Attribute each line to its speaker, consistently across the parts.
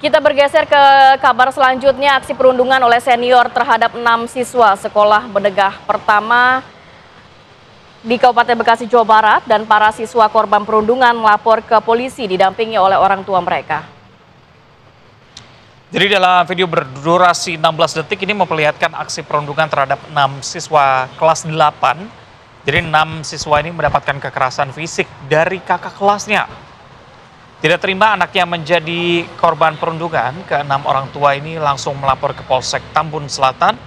Speaker 1: Kita bergeser ke kabar selanjutnya, aksi perundungan oleh senior terhadap 6 siswa sekolah menengah pertama di Kabupaten Bekasi, Jawa Barat, dan para siswa korban perundungan melapor ke polisi didampingi oleh orang tua mereka.
Speaker 2: Jadi dalam video berdurasi 16 detik ini memperlihatkan aksi perundungan terhadap 6 siswa kelas 8. Jadi 6 siswa ini mendapatkan kekerasan fisik dari kakak kelasnya. Tidak terima anaknya menjadi korban perundungan, ke-6 orang tua ini langsung melapor ke Polsek Tambun Selatan.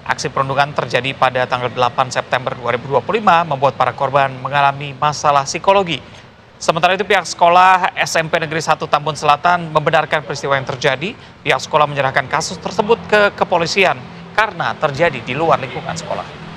Speaker 2: Aksi perundungan terjadi pada tanggal 8 September 2025 membuat para korban mengalami masalah psikologi. Sementara itu pihak sekolah SMP Negeri 1 Tambun Selatan membenarkan peristiwa yang terjadi. Pihak sekolah menyerahkan kasus tersebut ke kepolisian karena terjadi di luar lingkungan sekolah.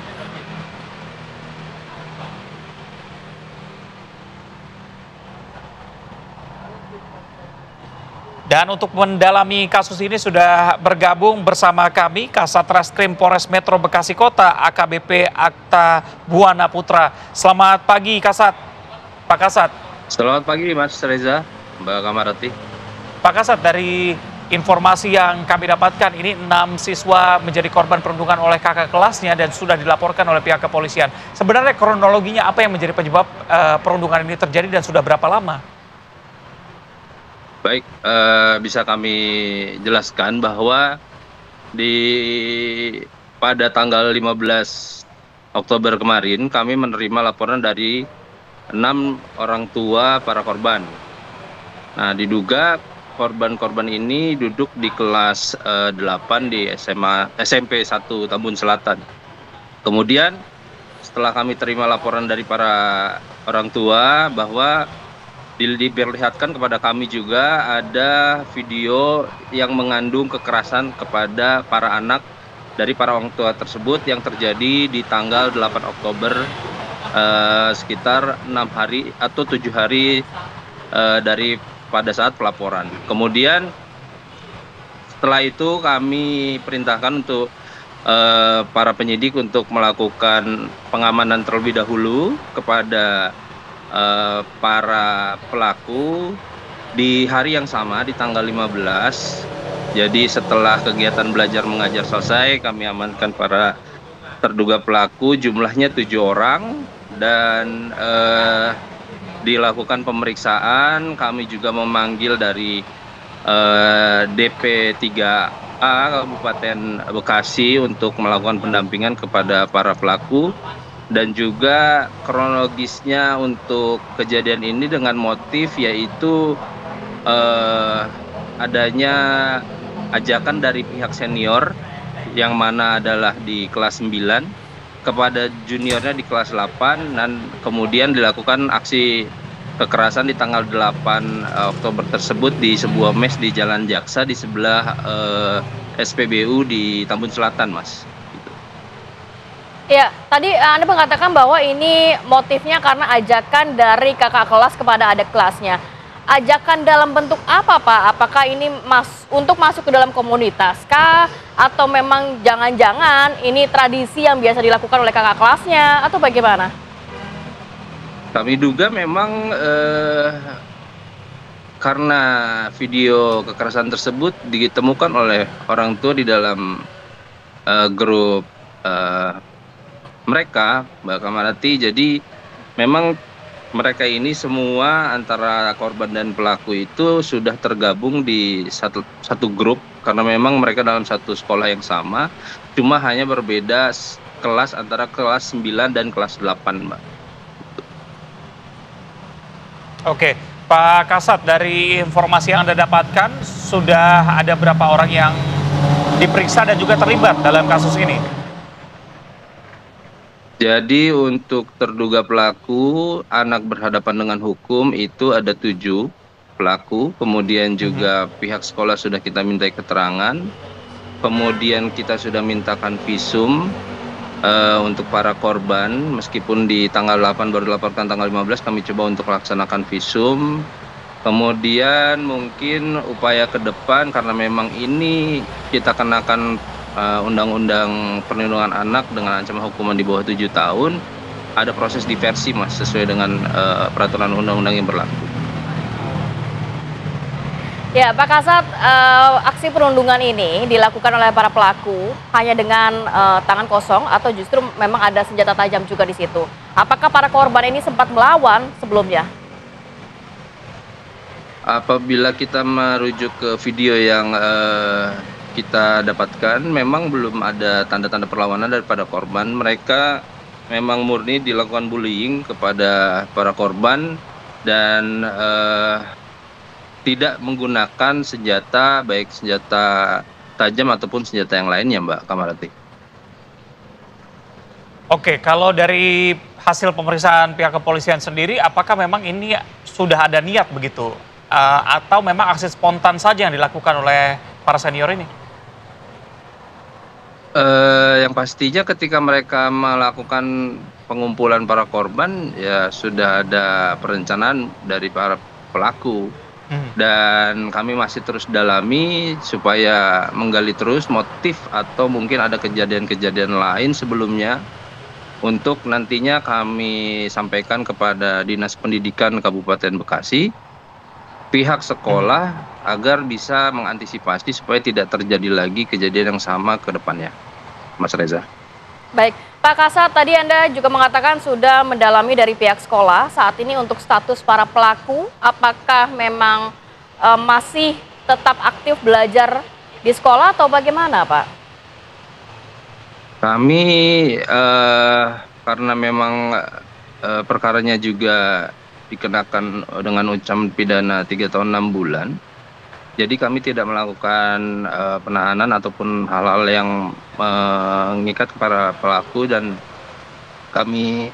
Speaker 2: Dan untuk mendalami kasus ini sudah bergabung bersama kami Kasat Reskrim Polres Metro Bekasi Kota AKBP Akta Buana Putra. Selamat pagi Kasat. Pak Kasat.
Speaker 3: Selamat pagi Mas Reza, Mbak Kamarati.
Speaker 2: Pak Kasat, dari informasi yang kami dapatkan ini 6 siswa menjadi korban perundungan oleh kakak kelasnya dan sudah dilaporkan oleh pihak kepolisian. Sebenarnya kronologinya apa yang menjadi penyebab perundungan ini terjadi dan sudah berapa lama?
Speaker 3: Baik, bisa kami jelaskan bahwa pada tanggal 15 Oktober kemarin kami menerima laporan dari 6 orang tua para korban. Nah, diduga korban-korban ini duduk di kelas 8 di SMP 1 Tambun Selatan. Kemudian setelah kami terima laporan dari para orang tua bahwa diperlihatkan kepada kami juga ada video yang mengandung kekerasan kepada para anak dari para orang tua tersebut yang terjadi di tanggal 8 Oktober sekitar 6 hari atau 7 hari dari pada saat pelaporan. Kemudian setelah itu kami perintahkan untuk para penyidik untuk melakukan pengamanan terlebih dahulu kepada para pelaku di hari yang sama di tanggal 15. Jadi setelah kegiatan belajar mengajar selesai, kami amankan para terduga pelaku, jumlahnya 7 orang, dan dilakukan pemeriksaan. Kami juga memanggil dari DP 3A Kabupaten Bekasi untuk melakukan pendampingan kepada para pelaku. Dan juga kronologisnya untuk kejadian ini dengan motif yaitu adanya ajakan dari pihak senior yang mana adalah di kelas 9 kepada juniornya di kelas 8, dan kemudian dilakukan aksi kekerasan di tanggal 8 Oktober tersebut di sebuah mes di Jalan Jaksa di sebelah SPBU di Tambun Selatan, Mas.
Speaker 1: Ya, tadi Anda mengatakan bahwa ini motifnya karena ajakan dari kakak kelas kepada adik kelasnya. Ajakan dalam bentuk apa, Pak? Apakah ini untuk masuk ke dalam komunitas kah? Atau memang jangan-jangan ini tradisi yang biasa dilakukan oleh kakak kelasnya? Atau bagaimana?
Speaker 3: Kami duga memang karena video kekerasan tersebut ditemukan oleh orang tua di dalam grup mereka, Mbak Kamarati. Jadi memang mereka ini semua antara korban dan pelaku itu sudah tergabung di satu grup karena memang mereka dalam satu sekolah yang sama, cuma hanya berbeda kelas antara kelas 9 dan kelas 8, Mbak.
Speaker 2: Oke, Pak Kasat, dari informasi yang Anda dapatkan sudah ada berapa orang yang diperiksa dan juga terlibat dalam kasus ini?
Speaker 3: Jadi untuk terduga pelaku anak berhadapan dengan hukum itu ada 7 pelaku, kemudian juga pihak sekolah sudah kita mintai keterangan, kemudian kita sudah mintakan visum untuk para korban, meskipun di tanggal 8 baru dilaporkan tanggal 15 kami coba untuk melaksanakan visum. Kemudian mungkin upaya ke depan karena memang ini kita kenakan Undang-Undang Perlindungan Anak dengan ancaman hukuman di bawah 7 tahun, ada proses diversi, Mas, sesuai dengan peraturan undang-undang yang berlaku.
Speaker 1: Ya, Pak Kasat, aksi perundungan ini dilakukan oleh para pelaku hanya dengan tangan kosong atau justru memang ada senjata tajam juga di situ? Apakah para korban ini sempat melawan sebelumnya?
Speaker 3: Apabila kita merujuk ke video yang kita dapatkan, memang belum ada tanda-tanda perlawanan daripada korban. Mereka memang murni dilakukan bullying kepada para korban dan tidak menggunakan senjata, baik senjata tajam ataupun senjata yang lainnya, Mbak Kamarati.
Speaker 2: Oke, kalau dari hasil pemeriksaan pihak kepolisian sendiri, apakah memang ini sudah ada niat begitu? Atau memang aksi spontan saja yang dilakukan oleh para senior ini?
Speaker 3: Yang pastinya ketika mereka melakukan pengumpulan para korban, ya sudah ada perencanaan dari para pelaku. Dan kami masih terus dalami supaya menggali terus motif atau mungkin ada kejadian-kejadian lain sebelumnya untuk nantinya kami sampaikan kepada Dinas Pendidikan Kabupaten Bekasi, pihak sekolah agar bisa mengantisipasi supaya tidak terjadi lagi kejadian yang sama ke depannya, Mas Reza.
Speaker 1: Baik, Pak Kasat, tadi Anda juga mengatakan sudah mendalami dari pihak sekolah. Saat ini untuk status para pelaku, apakah memang masih tetap aktif belajar di sekolah atau bagaimana, Pak?
Speaker 3: Kami karena memang perkaranya juga dikenakan dengan ancaman pidana 3 tahun 6 bulan, jadi kami tidak melakukan penahanan ataupun hal-hal yang mengikat para pelaku, dan kami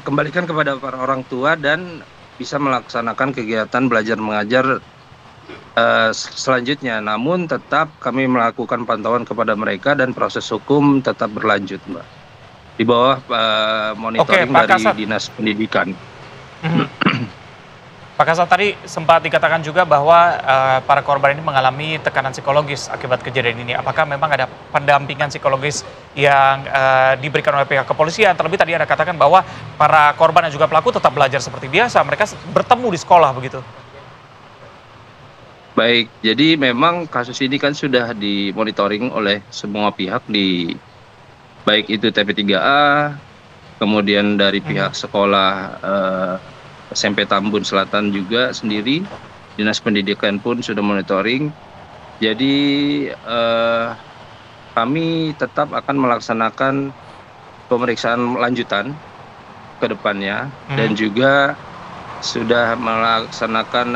Speaker 3: kembalikan kepada para orang tua dan bisa melaksanakan kegiatan belajar mengajar selanjutnya. Namun tetap kami melakukan pantauan kepada mereka dan proses hukum tetap berlanjut, Mbak, di bawah monitoring dari
Speaker 2: Kasat.
Speaker 3: Dinas Pendidikan.
Speaker 2: Pak Kasat, tadi sempat dikatakan juga bahwa para korban ini mengalami tekanan psikologis akibat kejadian ini. Apakah memang ada pendampingan psikologis yang diberikan oleh pihak kepolisian? Terlebih tadi Anda katakan bahwa para korban dan juga pelaku tetap belajar seperti biasa. Mereka bertemu di sekolah begitu.
Speaker 3: Baik, jadi memang kasus ini kan sudah dimonitoring oleh semua pihak, di baik itu TP3A, kemudian dari pihak sekolah SMP Tambun Selatan juga sendiri, Dinas Pendidikan pun sudah monitoring. Jadi kami tetap akan melaksanakan pemeriksaan lanjutan ke depannya, dan juga sudah melaksanakan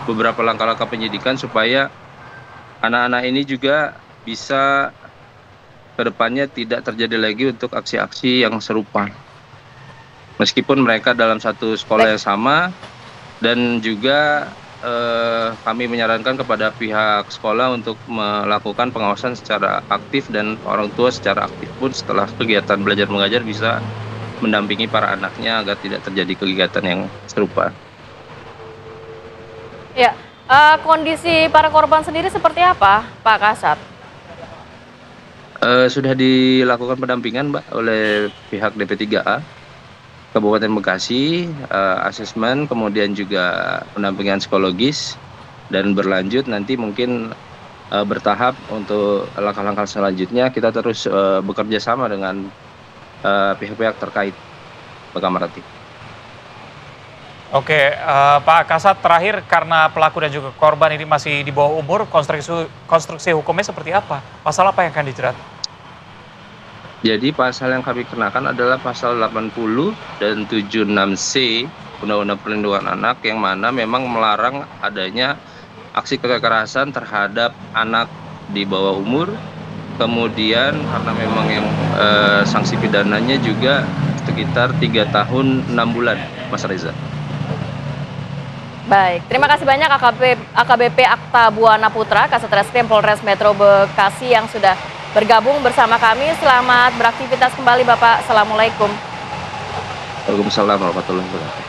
Speaker 3: beberapa langkah-langkah penyidikan supaya anak-anak ini juga bisa ke depannya tidak terjadi lagi untuk aksi-aksi yang serupa. Meskipun mereka dalam satu sekolah yang sama, dan juga kami menyarankan kepada pihak sekolah untuk melakukan pengawasan secara aktif, dan orang tua secara aktif pun setelah kegiatan belajar mengajar bisa mendampingi para anaknya agar tidak terjadi kegiatan yang serupa.
Speaker 1: Ya, kondisi para korban sendiri seperti apa, Pak Kasat?
Speaker 3: Sudah dilakukan pendampingan, Mbak, oleh pihak DP3A Kabupaten Bekasi, asesmen, kemudian juga pendampingan psikologis, dan berlanjut nanti mungkin bertahap untuk langkah-langkah selanjutnya. Kita terus bekerja sama dengan pihak-pihak terkait, Pak Kamarati.
Speaker 2: Oke, Pak Kasat, terakhir karena pelaku dan juga korban ini masih di bawah umur, konstruksi hukumnya seperti apa? Pasal apa yang akan dijerat?
Speaker 3: Jadi pasal yang kami kenakan adalah pasal 80 dan 76C Undang-Undang Perlindungan Anak, yang mana memang melarang adanya aksi kekerasan terhadap anak di bawah umur. Kemudian karena memang yang sanksi pidananya juga sekitar 3 tahun 6 bulan, Mas Reza.
Speaker 1: Baik, terima kasih banyak AKBP Akta Buana Putra, Kasat Reskrim Polres Metro Bekasi yang sudah bergabung bersama kami. Selamat beraktivitas kembali, Bapak. Assalamualaikum.
Speaker 3: Waalaikumsalam warahmatullahi wabarakatuh.